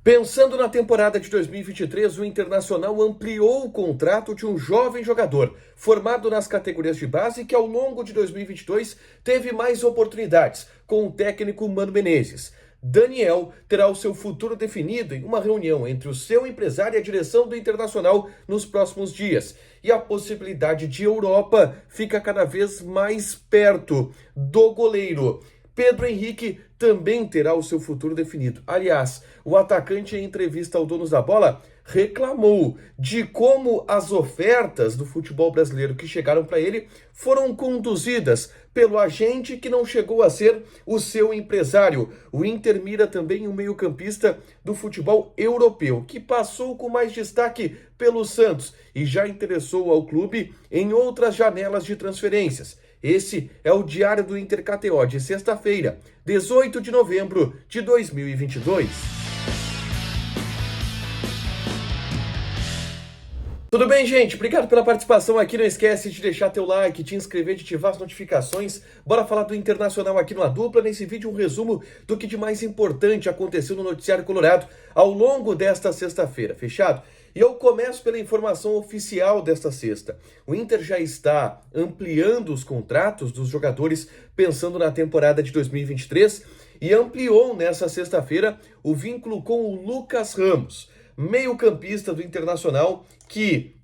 Pensando na temporada de 2023, o Internacional ampliou o contrato de um jovem jogador formado nas categorias de base que ao longo de 2022 teve mais oportunidades com o técnico Mano Menezes. Daniel terá o seu futuro definido em uma reunião entre o seu empresário e a direção do Internacional nos próximos dias. E a possibilidade de Europa fica cada vez mais perto do goleiro. Pedro Henrique também terá o seu futuro definido. Aliás, o atacante, em entrevista ao Donos da Bola, reclamou de como as ofertas do futebol brasileiro que chegaram para ele foram conduzidas pelo agente que não chegou a ser o seu empresário. O Inter mira também um meio-campista do futebol europeu, que passou com mais destaque pelo Santos e já interessou ao clube em outras janelas de transferências. Esse é o Diário do Inter KTO de sexta-feira, 18 de novembro de 2022. Tudo bem, gente? Obrigado pela participação aqui. Não esquece de deixar teu like, te inscrever, de ativar as notificações. Bora falar do Internacional aqui no A Dupla. Nesse vídeo, um resumo do que de mais importante aconteceu no noticiário colorado ao longo desta sexta-feira. Fechado? E eu começo pela informação oficial desta sexta. O Inter já está ampliando os contratos dos jogadores pensando na temporada de 2023 e ampliou nessa sexta-feira o vínculo com o Lucas Ramos, meio-campista do Internacional, que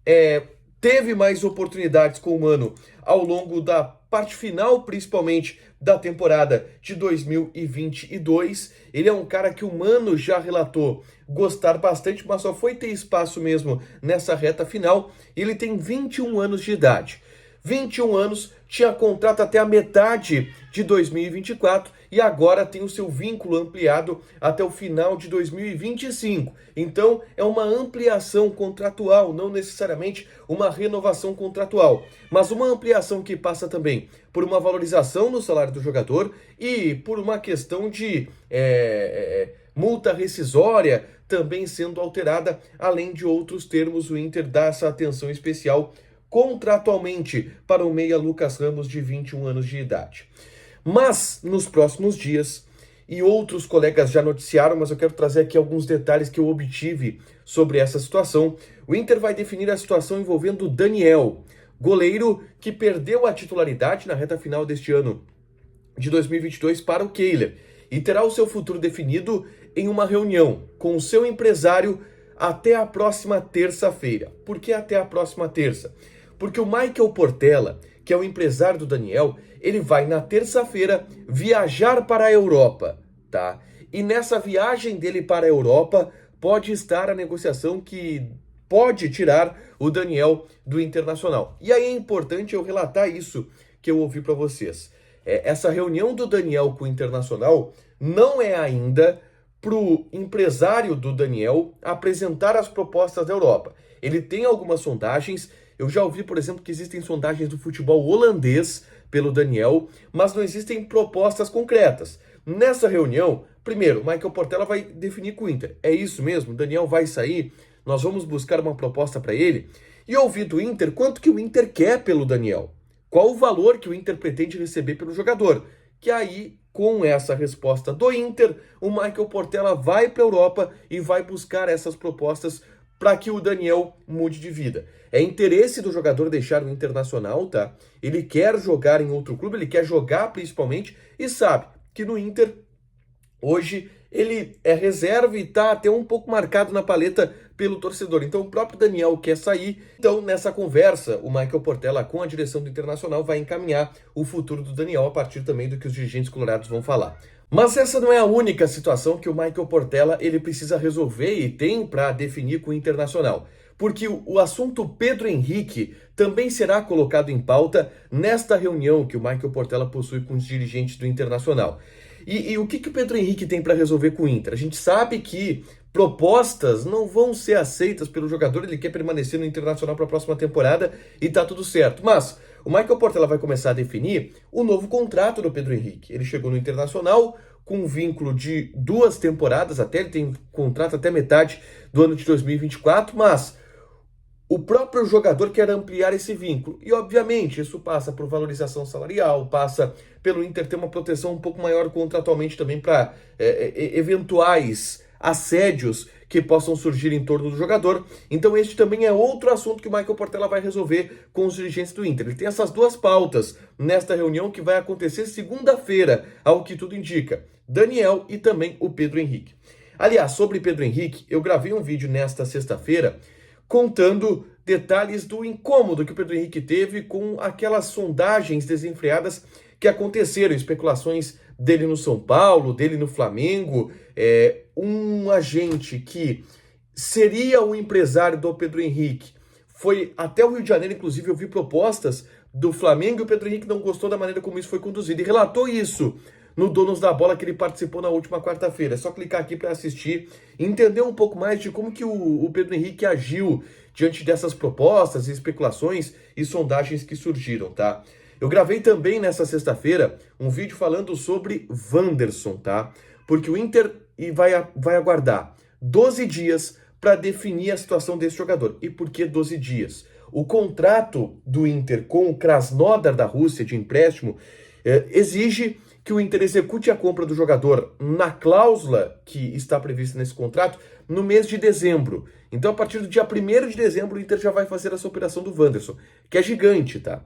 teve mais oportunidades com o Mano ao longo da parte final, principalmente da temporada de 2022. Ele é um cara que o Mano já relatou gostar bastante, mas só foi ter espaço mesmo nessa reta final. Ele tem 21 anos de idade. 21 anos, tinha contrato até a metade de 2024 e agora tem o seu vínculo ampliado até o final de 2025. Então, é uma ampliação contratual, não necessariamente uma renovação contratual, mas uma ampliação que passa também por uma valorização no salário do jogador e por uma questão de multa rescisória também sendo alterada, além de outros termos. O Inter dá essa atenção especial contratualmente para o meia Lucas Ramos, de 21 anos de idade. Mas, nos próximos dias, e outros colegas já noticiaram, mas eu quero trazer aqui alguns detalhes que eu obtive sobre essa situação, o Inter vai definir a situação envolvendo o Daniel, goleiro que perdeu a titularidade na reta final deste ano de 2022 para o Kehler, e terá o seu futuro definido em uma reunião com o seu empresário até a próxima terça-feira. Por que até a próxima terça? Porque o Michael Portela, que é o empresário do Daniel, ele vai na terça-feira viajar para a Europa, tá? E nessa viagem dele para a Europa pode estar a negociação que pode tirar o Daniel do Internacional. E aí é importante eu relatar isso que eu ouvi para vocês. Essa reunião do Daniel com o Internacional não é ainda para o empresário do Daniel apresentar as propostas da Europa. Ele tem algumas sondagens. Eu já ouvi, por exemplo, que existem sondagens do futebol holandês pelo Daniel, mas não existem propostas concretas. Nessa reunião, primeiro, o Michael Portela vai definir com o Inter. É isso mesmo? O Daniel vai sair? Nós vamos buscar uma proposta para ele? E ouvir do Inter quanto que o Inter quer pelo Daniel. Qual o valor que o Inter pretende receber pelo jogador? Que aí, com essa resposta do Inter, o Michael Portela vai para a Europa e vai buscar essas propostas para que o Daniel mude de vida. É interesse do jogador deixar o Internacional, tá? Ele quer jogar em outro clube, ele quer jogar principalmente e sabe que no Inter hoje ele é reserva e está até um pouco marcado na paleta pelo torcedor. Então o próprio Daniel quer sair. Então nessa conversa, o Michael Portela com a direção do Internacional vai encaminhar o futuro do Daniel a partir também do que os dirigentes colorados vão falar. Mas essa não é a única situação que o Michael Portela ele precisa resolver e tem para definir com o Internacional. Porque o assunto Pedro Henrique também será colocado em pauta nesta reunião que o Michael Portela possui com os dirigentes do Internacional. E o que o Pedro Henrique tem para resolver com o Inter? A gente sabe que propostas não vão ser aceitas pelo jogador, ele quer permanecer no Internacional para a próxima temporada e tá tudo certo. Mas o Michael Portela vai começar a definir o novo contrato do Pedro Henrique. Ele chegou no Internacional com um vínculo de 2 temporadas, até ele tem contrato até metade do ano de 2024, mas o próprio jogador quer ampliar esse vínculo. E, obviamente, isso passa por valorização salarial, passa pelo Inter ter uma proteção um pouco maior contratualmente também para eventuais assédios que possam surgir em torno do jogador. Então este também é outro assunto que o Michael Portela vai resolver com os dirigentes do Inter. Ele tem essas duas pautas nesta reunião que vai acontecer segunda-feira, ao que tudo indica. Daniel e também o Pedro Henrique. Aliás, sobre Pedro Henrique, eu gravei um vídeo nesta sexta-feira contando detalhes do incômodo que o Pedro Henrique teve com aquelas sondagens desenfreadas que aconteceram, especulações dele no São Paulo, dele no Flamengo, um agente que seria o empresário do Pedro Henrique, foi até o Rio de Janeiro, inclusive eu vi propostas do Flamengo e o Pedro Henrique não gostou da maneira como isso foi conduzido e relatou isso no Donos da Bola que ele participou na última quarta-feira. É só clicar aqui para assistir e entender um pouco mais de como que o Pedro Henrique agiu diante dessas propostas, especulações e sondagens que surgiram, tá? Eu gravei também nessa sexta-feira um vídeo falando sobre Wanderson, tá? Porque o Inter vai aguardar 12 dias para definir a situação desse jogador. E por que 12 dias? O contrato do Inter com o Krasnodar da Rússia de empréstimo exige que o Inter execute a compra do jogador na cláusula que está prevista nesse contrato no mês de dezembro. Então, a partir do dia 1º de dezembro, o Inter já vai fazer essa operação do Wanderson, que é gigante, tá?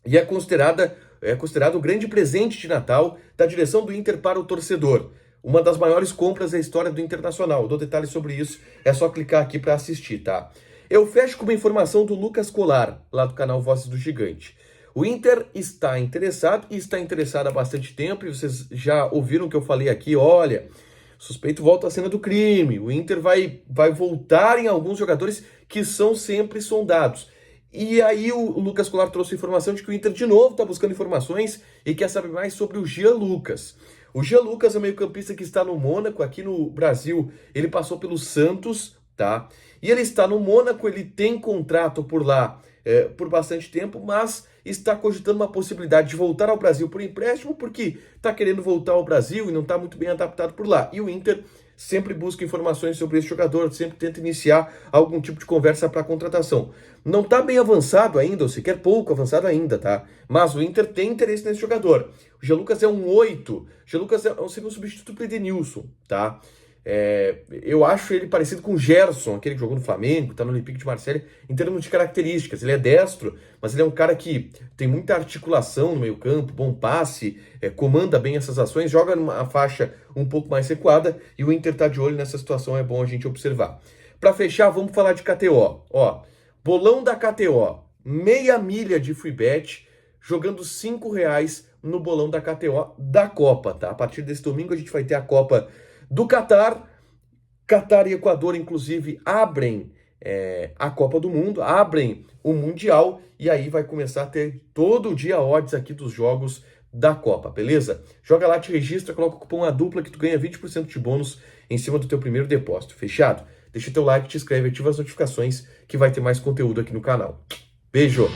E é considerado o grande presente de Natal da direção do Inter para o torcedor. Uma das maiores compras da história do Internacional. Eu dou detalhes sobre isso, é só clicar aqui para assistir, tá? Eu fecho com uma informação do Lucas Colar, lá do canal Vozes do Gigante. O Inter está interessado, e está interessado há bastante tempo, e vocês já ouviram o que eu falei aqui, olha, suspeito volta à cena do crime, o Inter vai voltar em alguns jogadores que são sempre sondados. E aí o Lucas Colar trouxe informação de que o Inter de novo está buscando informações e quer saber mais sobre o Jean Lucas. O Jean Lucas é um meio-campista que está no Mônaco, aqui no Brasil, ele passou pelo Santos, tá? E ele está no Mônaco, ele tem contrato por lá por bastante tempo, mas está cogitando uma possibilidade de voltar ao Brasil por empréstimo, porque está querendo voltar ao Brasil e não está muito bem adaptado por lá. E o Inter sempre busca informações sobre esse jogador, sempre tenta iniciar algum tipo de conversa para a contratação. Não está bem avançado ainda, ou sequer pouco avançado ainda, tá? Mas o Inter tem interesse nesse jogador. O Jean Lucas é um 8, o Jean Lucas seria um substituto para o Edenilson, tá? Eu acho ele parecido com o Gerson, aquele que jogou no Flamengo, tá no Olympique de Marseille, em termos de características. Ele é destro, mas ele é um cara que tem muita articulação no meio campo, bom passe, comanda bem essas ações, joga numa faixa um pouco mais recuada, e o Inter tá de olho nessa situação, é bom a gente observar. Para fechar, vamos falar de KTO. Ó, bolão da KTO, meia milha de free bet, jogando R$5 no bolão da KTO da Copa, tá? A partir desse domingo a gente vai ter a Copa do Catar. Catar e Equador, inclusive, abrem a Copa do Mundo, abrem o Mundial, e aí vai começar a ter todo dia odds aqui dos jogos da Copa, beleza? Joga lá, te registra, coloca o cupom ADUPLA que tu ganha 20% de bônus em cima do teu primeiro depósito, fechado? Deixa teu like, te inscreve, ativa as notificações que vai ter mais conteúdo aqui no canal. Beijo!